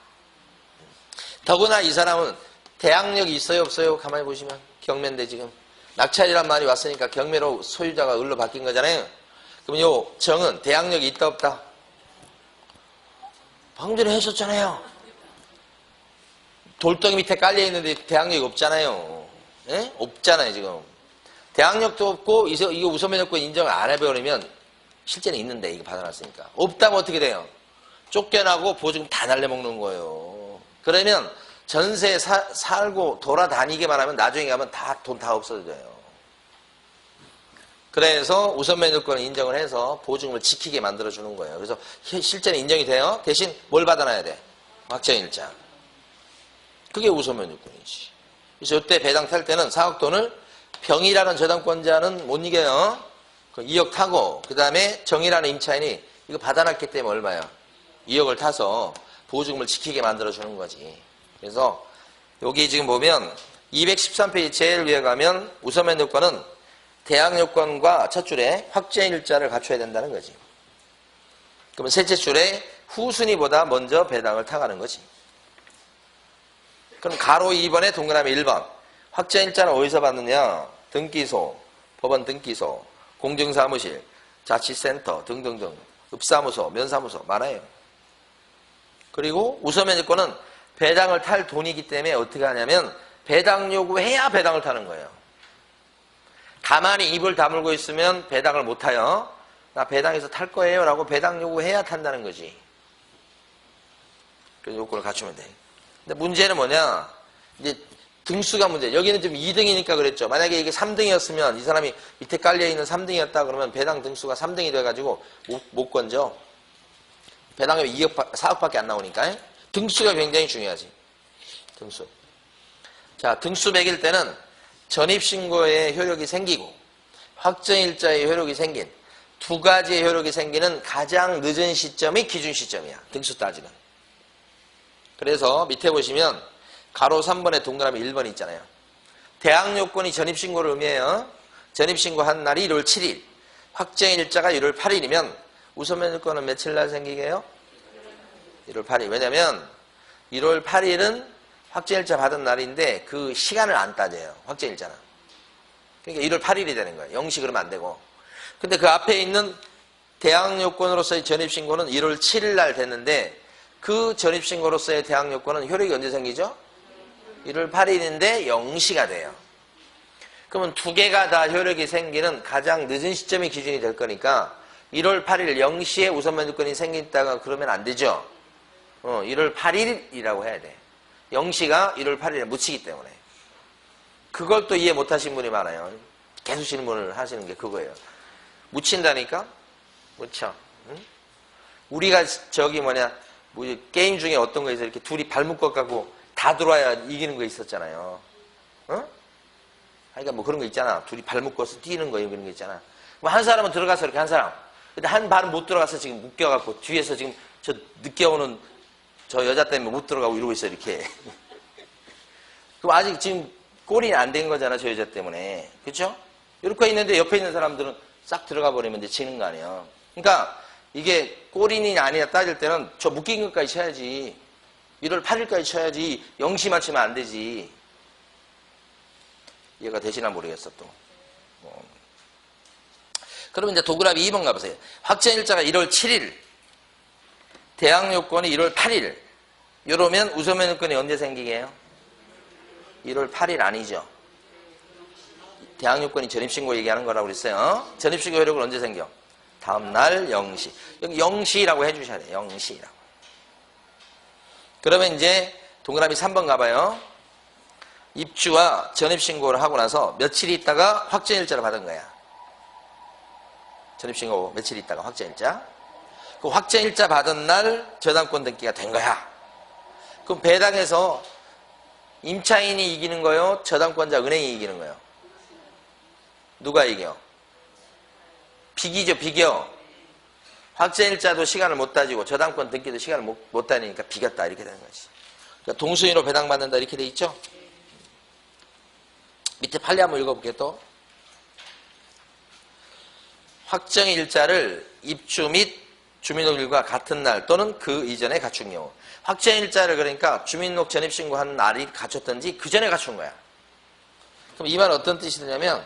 더구나 이 사람은 대항력이 있어요 없어요? 가만히 보시면 경매인데 지금 낙찰이란 말이 왔으니까 경매로 소유자가 을로 바뀐 거잖아요. 그럼 요 정은 대항력이 있다 없다? 방금 전에 했었잖아요. 돌덩이 밑에 깔려있는데 대항력이 없잖아요. 예? 없잖아요 지금. 대항력도 없고 이거 우선면제권 인정을 안 해버리면 실제는 있는데 이거 받아놨으니까. 없다면 어떻게 돼요? 쫓겨나고 보증금 다 날려먹는 거예요. 그러면 전세에 살고 돌아다니기만 하면 나중에 가면 돈 다 없어져요. 그래서 우선면제권을 인정을 해서 보증금을 지키게 만들어주는 거예요. 그래서 실제는 인정이 돼요. 대신 뭘 받아놔야 돼? 확정일자. 그게 우선면제권이지. 그래서 이때 배당 탈 때는 4억 돈을 병이라는 저당권자는 못 이겨요. 2억 타고 그 다음에 정이라는 임차인이 이거 받아놨기 때문에 얼마야? 2억을 타서 보증금을 지키게 만들어주는 거지. 그래서 여기 지금 보면 213페이지 제일 위에 가면 우선면제권은 대항요건과 첫 줄에 확정일자를 갖춰야 된다는 거지. 그러면 셋째 줄에 후순위보다 먼저 배당을 타가는 거지. 그럼 가로 2번에 동그라미 1번. 확정일자는 어디서 받느냐? 등기소, 법원 등기소, 공증사무실, 자치센터 등등등, 읍사무소, 면사무소 많아요. 그리고 우선면제권은 배당을 탈 돈이기 때문에 어떻게 하냐면 배당 요구해야 배당을 타는 거예요. 가만히 입을 다물고 있으면 배당을 못 타요. 나 배당에서 탈 거예요 라고 배당 요구해야 탄다는 거지. 그래서 요건을 갖추면 돼. 근데 문제는 뭐냐? 이제 등수가 문제. 여기는 지금 2등이니까 그랬죠. 만약에 이게 3등이었으면 이 사람이 밑에 깔려있는 3등이었다 그러면 배당 등수가 3등이 돼가지고 못 건져. 배당금이 4억밖에 안 나오니까. 등수가 굉장히 중요하지. 등수. 자, 등수 매길 때는 전입신고의 효력이 생기고 확정일자의 효력이 생긴 두 가지의 효력이 생기는 가장 늦은 시점이 기준 시점이야. 등수 따지는. 그래서 밑에 보시면 가로 3번에 동그라미 1번 있잖아요. 대항요건이 전입신고를 의미해요. 전입신고한 날이 1월 7일. 확정일자가 1월 8일이면 우선면허권은 며칠 날 생기게요? 1월 8일. 왜냐면 1월 8일은 확정일자 받은 날인데 그 시간을 안 따져요. 확정일자는. 그러니까 1월 8일이 되는 거예요. 0시 그러면 안 되고. 근데 그 앞에 있는 대항요건으로서의 전입신고는 1월 7일 날 됐는데 그 전입신고로서의 대항요건은 효력이 언제 생기죠? 1월 8일인데 0시가 돼요. 그러면 두 개가 다 효력이 생기는 가장 늦은 시점이 기준이 될 거니까 1월 8일 0시에 우선면허권이 생긴다가 그러면 안 되죠. 1월 8일이라고 해야 돼. 0시가 1월 8일에 묻히기 때문에. 그걸 또 이해 못하신 분이 많아요. 계속 질문을 하시는 게 그거예요. 묻힌다니까? 묻혀. 응? 우리가 게임 중에 어떤 거에서 이렇게 둘이 발 묶어갖고 다 들어와야 이기는 거 있었잖아요. 어? 그러니까 뭐 그런 거 있잖아. 둘이 발 묶어서 뛰는 거 이런 거 있잖아. 한 사람은 들어가서 이렇게 한 사람. 근데 한 발은 못 들어가서 지금 묶여갖고 뒤에서 지금 저 늦게 오는 저 여자 때문에 못 들어가고 이러고 있어 이렇게. 그럼 아직 지금 골이 안 된 거잖아. 저 여자 때문에. 그렇죠? 이렇게 있는데 옆에 있는 사람들은 싹 들어가 버리면 이제 지는 거 아니에요. 그러니까 이게 골이냐 아니냐 따질 때는 저 묶인 것까지 쳐야지. 1월 8일까지 쳐야지. 0시만 치면 안 되지. 이해가 되시나 모르겠어 또. 그러면 이제 도그라비 2번 가보세요. 확정일자가 1월 7일, 대항요건이 1월 8일. 이러면 우선면허권이 언제 생기게요? 1월 8일 아니죠. 대항요건이 전입신고 얘기하는 거라고 그랬어요. 전입신고 효력은 언제 생겨? 다음날 0시. 여기 0시라고 해주셔야 돼요. 0시라고. 그러면 이제 동그라미 3번 가봐요. 입주와 전입신고를 하고 나서 며칠 있다가 확정일자를 받은 거야. 전입신고 며칠 있다가 확정일자. 그 확정일자 받은 날 저당권 등기가 된 거야. 그럼 배당에서 임차인이 이기는 거요? 저당권자 은행이 이기는 거요? 누가 이겨? 비기죠, 비겨. 확정일자도 시간을 못 따지고 저당권 등기도 시간을 못 따니까 비겼다 이렇게 되는 거지. 그러니까 동수인으로 배당받는다 이렇게 돼 있죠? 밑에 판례 한번 읽어볼게요 또. 확정일자를 입주 및 주민등록일과 같은 날 또는 그 이전에 갖춘 경우. 확정일자를 그러니까 주민등록 전입신고한 날이 갖췄든지 그 전에 갖춘 거야. 그럼 이 말은 어떤 뜻이 되냐면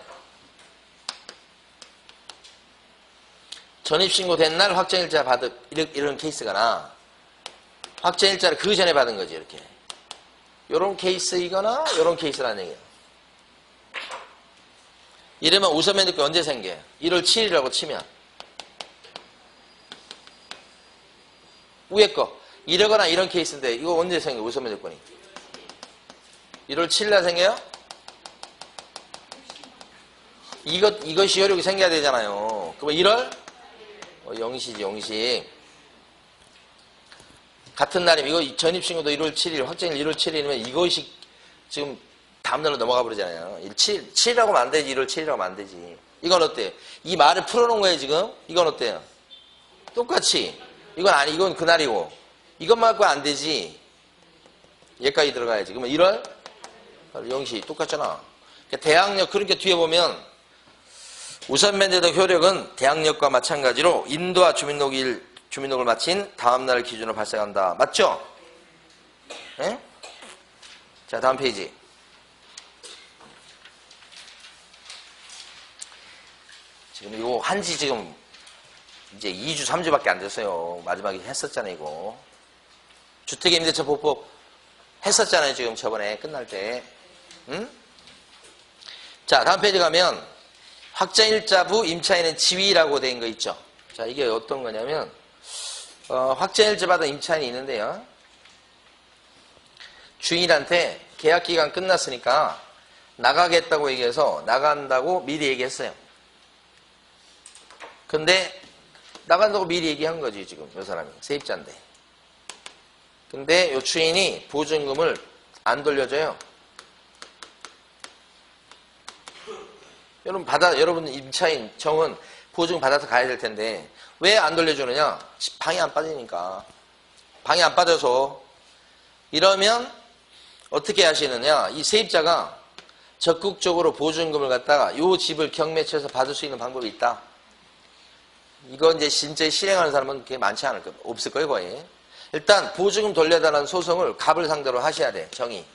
전입신고된 날 확정일자 받은 이런 케이스거나 확정일자를 그 전에 받은 거지 이렇게. 이런 케이스이거나 이런 케이스라는 얘기예요. 이러면 우선면허권 언제 생겨요? 1월 7일이라고 치면 위에 거 이러거나 이런 케이스인데 이거 언제 생겨요? 우선면허권이 1월 7일날 생겨요? 이것이 효력이 생겨야 되잖아요. 그러면 1월 0시지 0시 같은 날이면 이거 전입신고도 1월 7일 확정일 1월 7일이면 이것이 지금 다음날로 넘어가 버리잖아요. 7이라고 하면 안 되지. 1월 7이라고 하면 안 되지. 이건 어때요? 이 말을 풀어놓은 거예요, 지금? 이건 어때요? 똑같이. 이건 그날이고. 이것만 갖고 안 되지. 얘까지 들어가야지. 그러면 1월 0시 똑같잖아. 대항력, 그러니까 뒤에 보면 우선면제적 효력은 대항력과 마찬가지로 인도와 주민등록을 마친 다음날 기준으로 발생한다. 맞죠? 네? 자, 다음 페이지. 지금 이거 한지 지금 이제 2주, 3주밖에 안 됐어요. 마지막에 했었잖아요, 이거. 주택임대차보호법 했었잖아요, 지금 저번에 끝날 때. 응? 자, 다음 페이지 가면 확정일자부 임차인은 지위라고 된 거 있죠. 자, 이게 어떤 거냐면 확정일자 받은 임차인이 있는데요. 주인한테 계약기간 끝났으니까 나가겠다고 얘기해서 나간다고 미리 얘기했어요. 근데 나간다고 미리 얘기한 거지 지금 이 사람이 세입자인데. 근데 이 주인이 보증금을 안 돌려줘요. 여러분 임차인 정은 보증금 받아서 가야 될 텐데 왜 안 돌려주느냐? 방이 안 빠지니까. 방이 안 빠져서. 이러면 어떻게 하시느냐? 이 세입자가 적극적으로 보증금을 갖다가 이 집을 경매치해서 받을 수 있는 방법이 있다. 이거 이제 진짜 실행하는 사람은 그게 많지 않을 거예요. 없을 거예요, 거의. 일단 보증금 돌려달라는 소송을 갑을 상대로 하셔야 돼, 정의.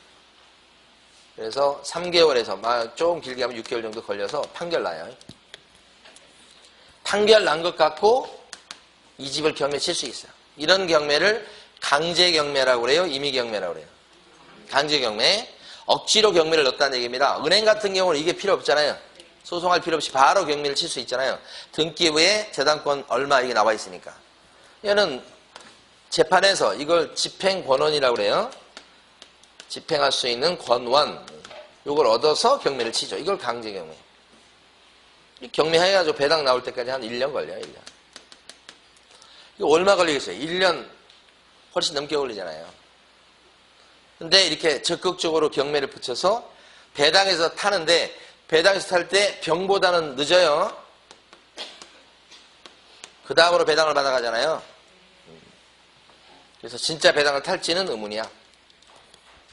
그래서 3개월에서 막 조금 길게 하면 6개월 정도 걸려서 판결 나요. 판결 난 것 갖고 이 집을 경매 칠 수 있어요. 이런 경매를 강제 경매라고 그래요, 임의 경매라고 그래요. 강제 경매. 억지로 경매를 넣었다는 얘기입니다. 은행 같은 경우는 이게 필요 없잖아요. 소송할 필요 없이 바로 경매를 칠 수 있잖아요. 등기부에 재단권 얼마 이게 나와 있으니까. 얘는 재판에서 이걸 집행권원이라고 그래요. 집행할 수 있는 권원. 이걸 얻어서 경매를 치죠. 이걸 강제 경매. 경매해가지고 배당 나올 때까지 한 1년 걸려요. 1년. 이거 얼마 걸리겠어요? 1년 훨씬 넘게 걸리잖아요. 근데 이렇게 적극적으로 경매를 붙여서 배당에서 타는데 배당에서 탈 때 병보다는 늦어요. 그 다음으로 배당을 받아가잖아요. 그래서 진짜 배당을 탈지는 의문이야.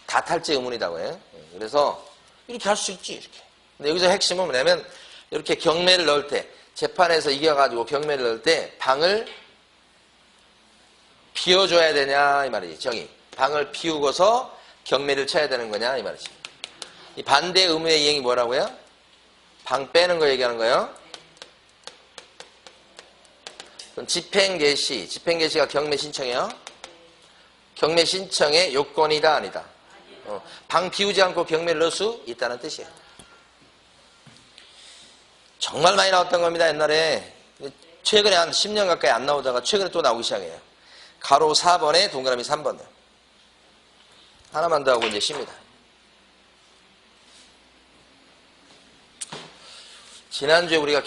다 탈지 의문이라고 해. 그래서 이렇게 할 수 있지. 이렇게. 근데 여기서 핵심은 뭐냐면 이렇게 경매를 넣을 때 재판에서 이겨가지고 경매를 넣을 때 방을 비워줘야 되냐 이 말이지. 정의. 방을 비우고서 경매를 쳐야 되는 거냐 이 말이지. 이 반대 의무의 이행이 뭐라고요? 방 빼는 거 얘기하는 거예요. 그럼 집행 개시. 집행 개시가 경매 신청이에요. 경매 신청의 요건이다 아니다. 방 비우지 않고 경매를 넣을 수 있다는 뜻이에요. 정말 많이 나왔던 겁니다. 옛날에. 최근에 한 10년 가까이 안 나오다가 최근에 또 나오기 시작해요. 가로 4번에 동그라미 3번이요. 하나만 더 하고 이제 쉽니다. 지난주에 우리가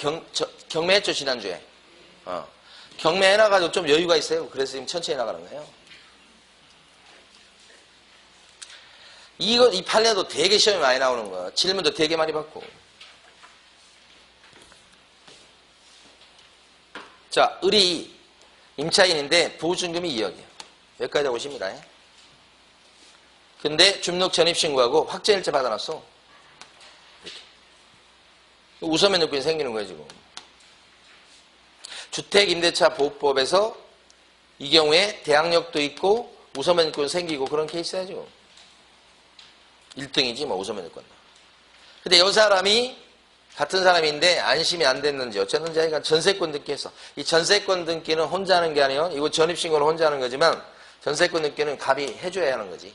경매했죠, 지난주에. 경매해놔가지고 좀 여유가 있어요. 그래서 지금 천천히 나가는 거예요. 이 판례도 되게 시험이 많이 나오는 거야. 질문도 되게 많이 받고. 자, 을이 임차인인데 보증금이 2억이에요. 여기까지 오십니다. 근데 중록 전입신고하고 확정일자 받아놨어. 이렇게. 우선면 요건이 생기는 거예요, 지금. 주택임대차보호법에서 이 경우에 대항력도 있고 우선면 요건이 생기고 그런 케이스야, 지금. 1등이지, 뭐, 우선면 요건. 근데 이 사람이 같은 사람인데 안심이 안 됐는지 어쨌는지 하니까 전세권 등기했어. 이 전세권 등기는 혼자 하는 게 아니에요. 이거 전입신고는 혼자 하는 거지만 전세권 등기는 갑이 해줘야 하는 거지.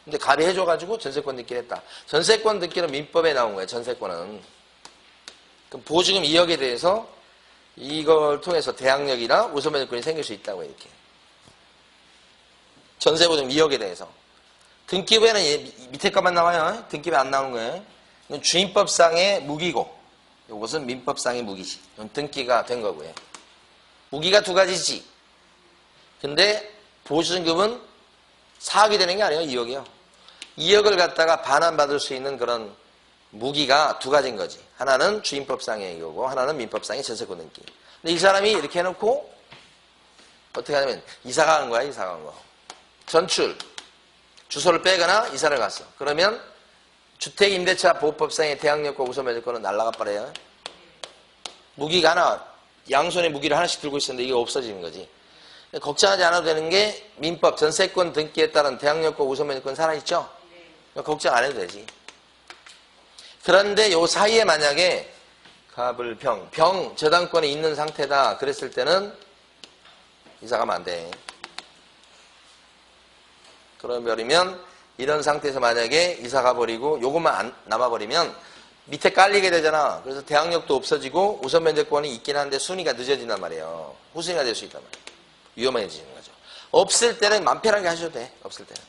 근데 갑이 해줘가지고 전세권 등기를 했다. 전세권 등기는 민법에 나온 거예요. 전세권은. 그럼 보증금 2억에 대해서 이걸 통해서 대항력이나 우선면허권이 생길 수 있다고 이렇게. 전세보증금 2억에 대해서. 등기부에는 밑에 것만 나와요. 등기부에 안 나오는 거예요. 이건 주임법상의 무기고 이것은 민법상의 무기지. 이건 등기가 된 거고요. 무기가 두 가지지. 근데 보증금은 4억이 되는 게 아니에요. 2억이요. 2억을 갖다가 반환받을 수 있는 그런 무기가 두 가지인 거지. 하나는 주임법상의 이거고 하나는 민법상의 전세권 등기. 근데 이 사람이 이렇게 해놓고 어떻게 하냐면 이사 가는 거야. 이사 가는 거. 전출. 주소를 빼거나 이사를 갔어. 그러면 주택임대차보호법상의 대항력과 우선면허권은 날라가 버려요. 무기가 하나, 양손에 무기를 하나씩 들고 있었는데 이게 없어지는 거지. 걱정하지 않아도 되는 게 민법 전세권 등기에 따른 대항력과 우선면허권 살아있죠? 걱정 안 해도 되지. 그런데 요 사이에 만약에 갑을 병 저당권이 있는 상태다 그랬을 때는 이사 가면 안 돼. 그러면 이런 상태에서 만약에 이사 가버리고 요것만 남아버리면 밑에 깔리게 되잖아. 그래서 대항력도 없어지고 우선 면제권이 있긴 한데 순위가 늦어진단 말이에요. 후순위가 될 수 있단 말이에요. 위험해지는 거죠. 없을 때는 맘 편하게 하셔도 돼. 없을 때는.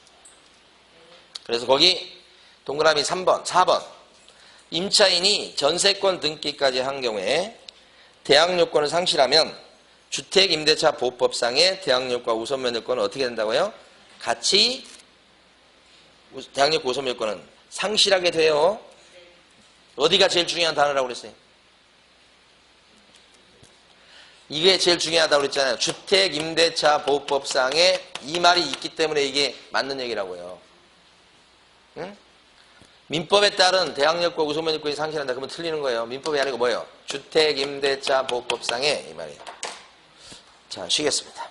그래서 거기 동그라미 3번, 4번. 임차인이 전세권 등기까지 한 경우에 대항력권을 상실하면 주택임대차보호법상의 대항력과 우선면허권은 어떻게 된다고요? 같이 대항력과 우선면허권은 상실하게 돼요. 어디가 제일 중요한 단어라고 그랬어요? 이게 제일 중요하다고 그랬잖아요. 주택임대차보호법상에 이 말이 있기 때문에 이게 맞는 얘기라고요. 응? 민법에 따른 대항력과 우선면허권이 상실한다. 그러면 틀리는 거예요. 민법이 아니고 뭐예요? 주택임대차보호법상에 이 말이에요. 자, 쉬겠습니다.